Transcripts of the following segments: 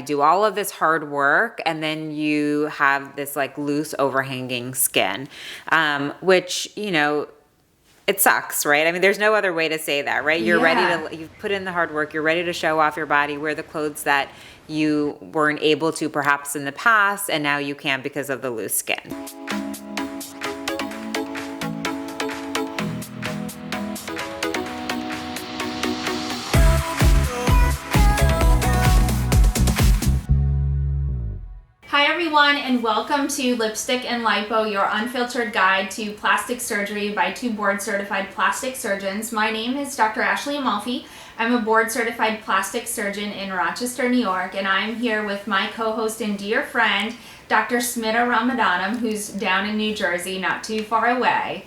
do all of this hard work and then you have this like loose overhanging skin, which, it sucks, right? I mean, there's no other way to say that, right? You're ready to, you've put in the hard work, you're ready to show off your body, wear the clothes that you weren't able to perhaps in the past, and now you can because of the loose skin. Hi everyone, and welcome to Lipstick and Lipo, your unfiltered guide to plastic surgery by two board-certified plastic surgeons. My name is Dr. Ashley Amalfi. I'm a board-certified plastic surgeon in Rochester, New York, and I'm here with my co-host and dear friend, Dr. Smita Ramadanam, who's down in New Jersey, not too far away.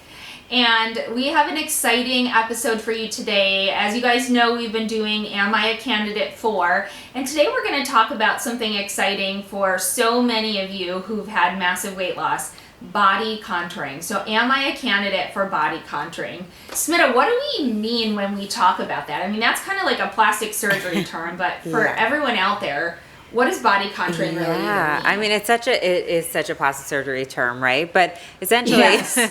And we have an exciting episode for you today. As you guys know, we've been doing Am I a Candidate For? And today we're going to talk about something exciting for so many of you who've had massive weight loss, body contouring. So am I a candidate for body contouring? Smita, what do we mean when we talk about that? I mean, that's kind of like a plastic surgery term, but for everyone out there, what does body contouring really mean? I mean, it is such a plastic surgery term, right? But essentially... Yes.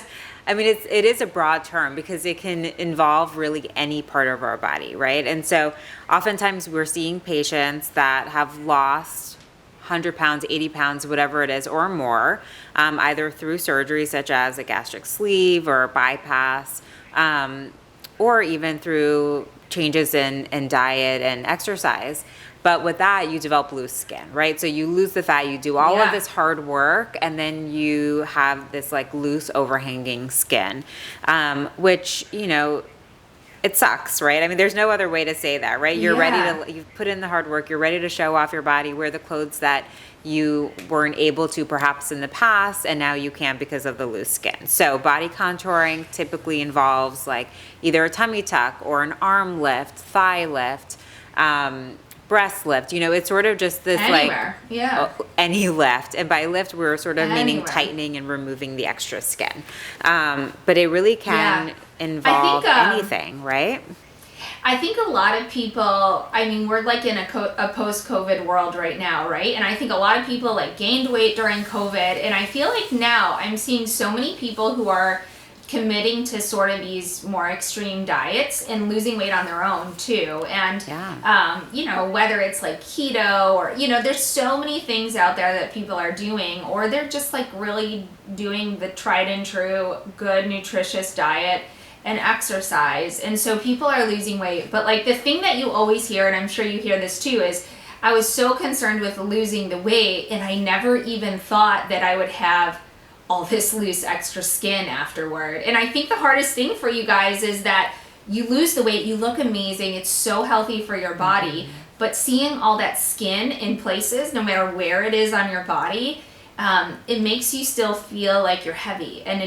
I mean, it is a broad term because it can involve really any part of our body, right? And so oftentimes we're seeing patients that have lost 100 pounds, 80 pounds, whatever it is, or more, either through surgery such as a gastric sleeve or a bypass, or even through changes in diet and exercise. But with that, you develop loose skin, right? So you lose the fat, you do all of this hard work, and then you have this like loose overhanging skin, which, it sucks, right? I mean, there's no other way to say that, right? You're ready to, you've put in the hard work, you're ready to show off your body, wear the clothes that you weren't able to perhaps in the past, and now you can because of the loose skin. So body contouring typically involves like either a tummy tuck or an arm lift, thigh lift, breast lift, it's sort of just this any lift. And by lift, we're sort of meaning tightening and removing the extra skin. But it really can involve anything, right? I think a lot of people, I mean, we're like in a post-COVID world right now, right? And I think a lot of people like gained weight during COVID. And I feel like now I'm seeing so many people who are committing to sort of these more extreme diets and losing weight on their own too. And, whether it's like keto or, there's so many things out there that people are doing, or they're just like really doing the tried and true, good, nutritious diet and exercise. And so people are losing weight. But like the thing that you always hear, and I'm sure you hear this too, is I was so concerned with losing the weight and I never even thought that I would have all this loose extra skin afterward. And I think the hardest thing for you guys is that you lose the weight, you look amazing, it's so healthy for your body, but seeing all that skin in places, no matter where it is on your body, it makes you still feel like you're heavy, and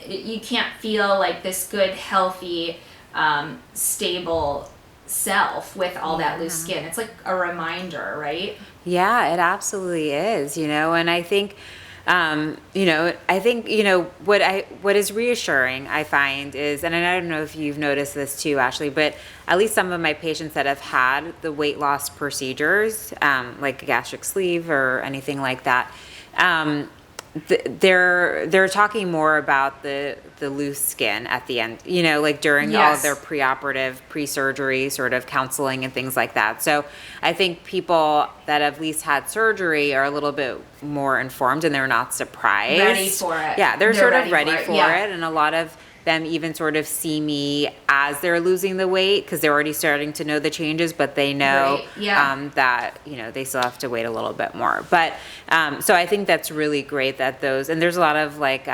you can't feel like this good, healthy, stable self with all that loose skin. It's like a reminder, right? Yeah, it absolutely is, and I think what is reassuring, I find is, and I don't know if you've noticed this too, Ashley, but at least some of my patients that have had the weight loss procedures, like a gastric sleeve or anything like that, they're talking more about the loose skin at the end, like during all of their preoperative, pre-surgery sort of counseling and things like that. So I think people that have at least had surgery are a little bit more informed and they're not surprised. Ready for it. Yeah, they're sort of ready for it. And a lot of them even sort of see me as they're losing the weight because they're already starting to know the changes, but they know that, they still have to wait a little bit more. But so I think that's really great that and there's a lot of like,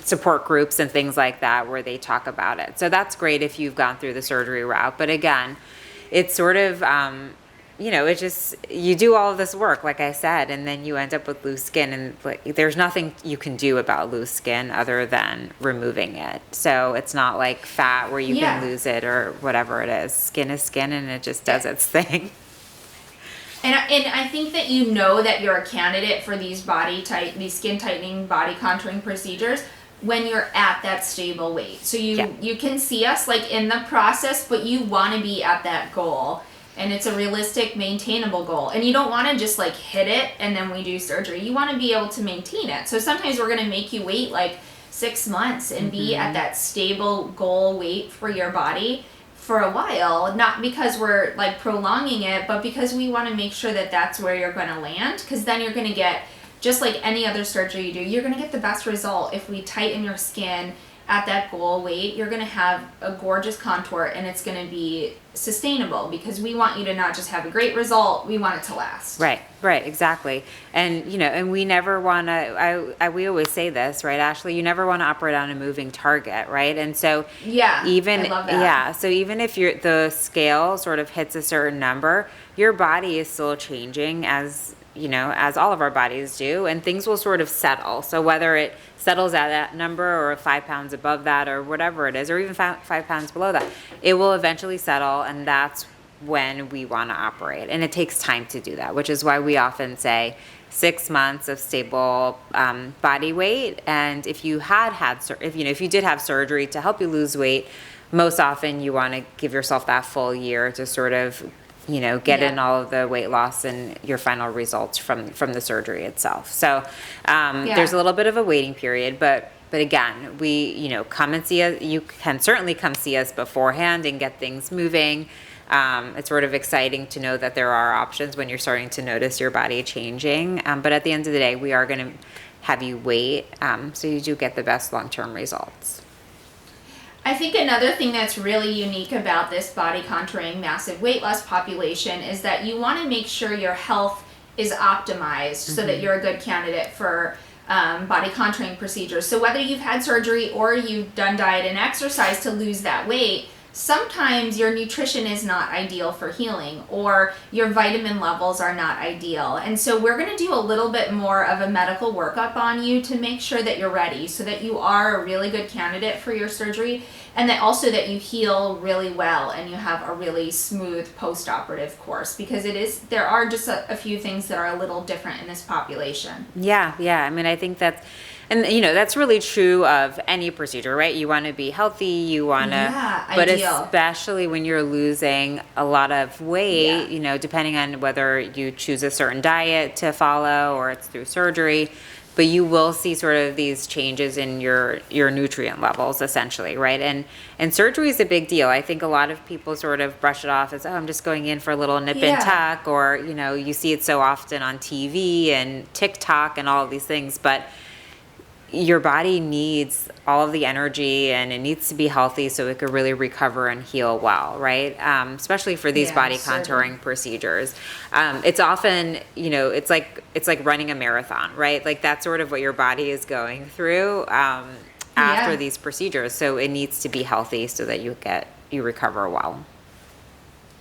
support groups and things like that where they talk about it. So that's great if you've gone through the surgery route. But again, it's sort of, it's just, you do all of this work, like I said, and then you end up with loose skin, and like, there's nothing you can do about loose skin other than removing it. So it's not like fat where you can lose it or whatever it is. Skin is skin, and it just does its thing. And I think that that you're a candidate for these skin tightening, body contouring procedures when you're at that stable weight. So you can see us like in the process, but you want to be at that goal. and it's a realistic, maintainable goal. And you don't want to just like hit it and then we do surgery. You want to be able to maintain it. So sometimes we're going to make you wait like 6 months and be at that stable goal weight for your body for a while, not because we're like prolonging it, but because we want to make sure that that's where you're going to land, because then you're going to get, just like any other surgery you do, you're going to get the best result if we tighten your skin at that goal weight. You're going to have a gorgeous contour and it's going to be sustainable, because we want you to not just have a great result, we want it to last. Right, exactly. And, you know, and we never want to, we always say this, right, Ashley, you never want to operate on a moving target, right? And so Yeah, even, I love that. yeah, so even if the scale sort of hits a certain number, your body is still changing, as, you know, as all of our bodies do, and things will sort of settle. So whether it settles at that number or 5 pounds above that or whatever it is, or even 5 pounds below that, it will eventually settle, and that's when we want to operate. And it takes time to do that, which is why we often say 6 months of stable body weight. And if you if you did have surgery to help you lose weight, most often you want to give yourself that full year to sort of, you know, get in all of the weight loss and your final results from the surgery itself. So there's a little bit of a waiting period, but again, you know, come and see us. You can certainly come see us beforehand and get things moving. It's sort of exciting to know that there are options when you're starting to notice your body changing. But at the end of the day, we are going to have you wait, so you do get the best long-term results. I think another thing that's really unique about this body contouring massive weight loss population is that you want to make sure your health is optimized so that you're a good candidate for body contouring procedures. So whether you've had surgery or you've done diet and exercise to lose that weight, sometimes your nutrition is not ideal for healing, or your vitamin levels are not ideal. And so we're going to do a little bit more of a medical workup on you to make sure that you're ready, so that you are a really good candidate for your surgery, and that also that you heal really well and you have a really smooth post-operative course, because there are just a few things that are a little different in this population. Yeah. I mean, I think and you know, that's really true of any procedure, right? You want to be healthy, you want to, but ideal. especially when you're losing a lot of weight, you know, depending on whether you choose a certain diet to follow or it's through surgery, but you will see sort of these changes in your nutrient levels, essentially, right? And surgery is a big deal. I think a lot of people sort of brush it off as, oh, I'm just going in for a little nip and tuck, or, you know, you see it so often on TV and TikTok and all of these things, but your body needs all of the energy and it needs to be healthy so it could really recover and heal well, right? Especially for these body contouring procedures. It's often, you know, it's like running a marathon, right? Like that's sort of what your body is going through after these procedures. So it needs to be healthy so that you recover well.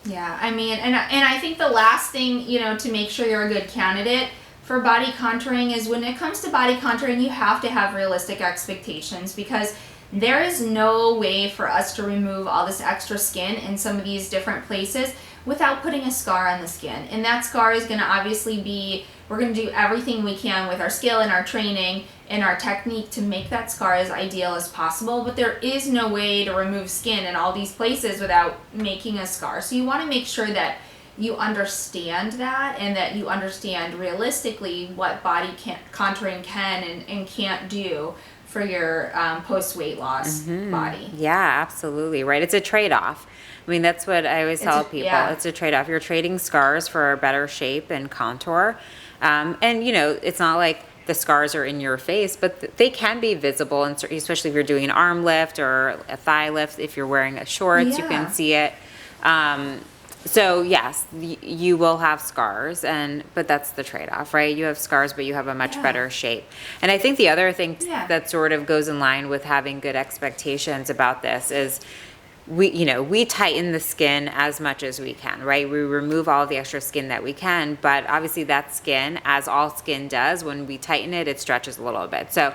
Yeah, I mean, and I think the last thing, you know, to make sure you're a good candidate for body contouring is, when it comes to body contouring, you have to have realistic expectations, because there is no way for us to remove all this extra skin in some of these different places without putting a scar on the skin. And that scar is going to obviously be, we're going to do everything we can with our skill and our training and our technique to make that scar as ideal as possible, but there is no way to remove skin in all these places without making a scar. So you want to make sure that you understand that, and that you understand realistically what body contouring can and can't do for your post-weight loss body. Yeah, absolutely, right. It's a trade-off. I mean, that's what I always tell people. Yeah. It's a trade-off. You're trading scars for a better shape and contour. And, you know, it's not like the scars are in your face, but they can be visible, and especially if you're doing an arm lift or a thigh lift. If you're wearing a shorts, you can see it. So yes, you will have scars, but that's the trade-off, right? You have scars, but you have a much better shape. And I think the other thing that sort of goes in line with having good expectations about this is we tighten the skin as much as we can, right? We remove all the extra skin that we can, but obviously that skin, as all skin does, when we tighten it, it stretches a little bit. So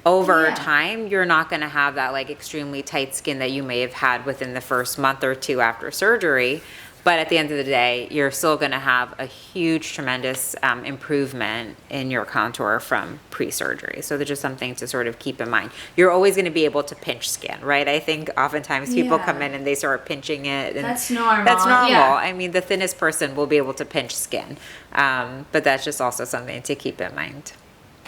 over time, you're not going to have that like extremely tight skin that you may have had within the first month or two after surgery. But at the end of the day, you're still going to have a huge, tremendous improvement in your contour from pre-surgery. So there's just something to sort of keep in mind. You're always going to be able to pinch skin, right? I think oftentimes people come in and they start pinching it. And That's normal. That's normal. Yeah. I mean, the thinnest person will be able to pinch skin. But that's just also something to keep in mind.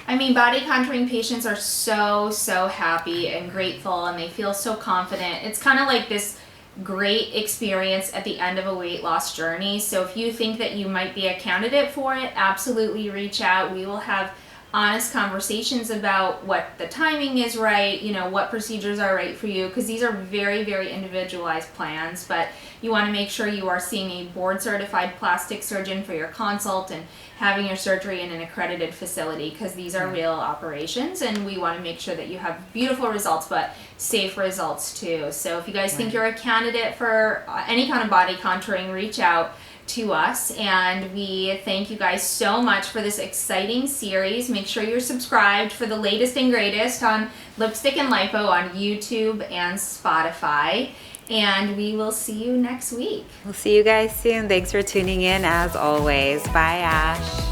I mean, body contouring patients are so happy and grateful, and they feel so confident. It's kind of like this great experience at the end of a weight loss journey. So if you think that you might be a candidate for it, absolutely reach out. We will have honest conversations about what the timing is right, you know, what procedures are right for you, because these are very individualized plans. But you want to make sure you are seeing a board certified plastic surgeon for your consult and having your surgery in an accredited facility, because these are real operations, and we want to make sure that you have beautiful results but safe results too. So if you guys think you're a candidate for any kind of body contouring, reach out to us. And we thank you guys so much for this exciting series. Make sure you're subscribed for the latest and greatest on Lipstick and Lipo on YouTube and Spotify. And we will see you next week. We'll see you guys soon. Thanks for tuning in as always. Bye, Ash.